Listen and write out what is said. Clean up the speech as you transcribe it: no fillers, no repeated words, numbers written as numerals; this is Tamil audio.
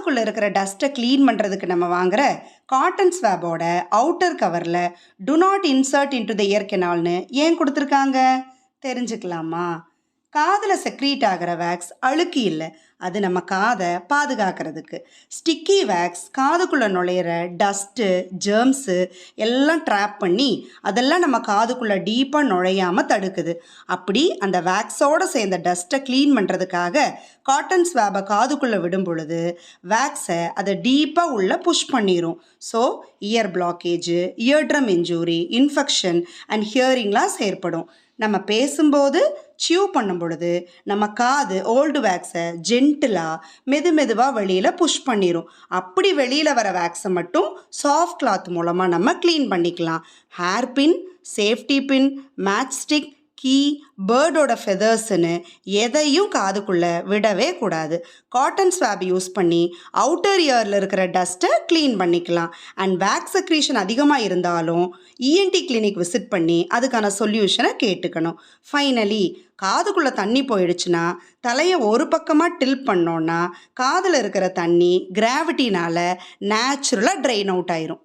காதுக்குள்ளே இருக்கிற டஸ்ட்டை க்ளீன் பண்ணுறதுக்கு நம்ம வாங்குற காட்டன் ஸ்வாபோட அவுட்டர் கவரில் do not insert into the ear கெனால்னு ஏன் கொடுத்துருக்காங்க தெரிஞ்சுக்கலாமா? காதில் செக்ரீட் ஆகிற வேக்ஸ் அழுக்கு இல்லை, அது நம்ம காதை பாதுகாக்கிறதுக்கு. ஸ்டிக்கி வேக்ஸ் காதுக்குள்ளே நுழையிற டஸ்ட்டு ஜெர்ம்ஸு எல்லாம் ட்ராப் பண்ணி அதெல்லாம் நம்ம காதுக்குள்ளே டீப்பாக நுழையாமல் தடுக்குது. அப்படி அந்த வேக்ஸோடு சேர்ந்த டஸ்ட்டை க்ளீன் பண்ணுறதுக்காக காட்டன் ஸ்வாபை காதுக்குள்ளே விடும் பொழுது வேக்ஸை அதை டீப்பாக உள்ள புஷ் பண்ணிடும். So ear blockage, eardrum injury, infection and hearing loss ஏற்படும். நம்ம பேசும்போது சியூ பண்ணும் பொழுது நம்ம காது ஓல்டு வேக்ஸை ஜென்டிலாக மெதுவாக வெளியில் புஷ் பண்ணிடும். அப்படி வெளியில் வர வேக்ஸை மட்டும் சாஃப்ட் கிளாத் மூலமாக நம்ம க்ளீன் பண்ணிக்கலாம். Hair pin, safety pin, match stick, key, பேர்டோட ஃபெதர்ஸ்னு எதையும் காதுக்குள்ளே விடவே கூடாது. காட்டன் ஸ்வாப் யூஸ் பண்ணி அவுட்டர் இயரில் இருக்கிற டஸ்ட்டை க்ளீன் பண்ணிக்கலாம். அண்ட் வேக்ஸ் செக்ரீஷன் அதிகமாக இருந்தாலும் இஎன்டி கிளினிக் விசிட் பண்ணி அதுக்கான சொல்யூஷனை கேட்டுக்கணும். ஃபைனலி காதுக்குள்ளே தண்ணி போயிடுச்சுன்னா தலையை ஒரு பக்கமாக டில்ட் பண்ணோன்னா காதில் இருக்கிற தண்ணி கிராவிட்டினால் நேச்சுரலாக ட்ரெயின் அவுட் ஆயிரும்.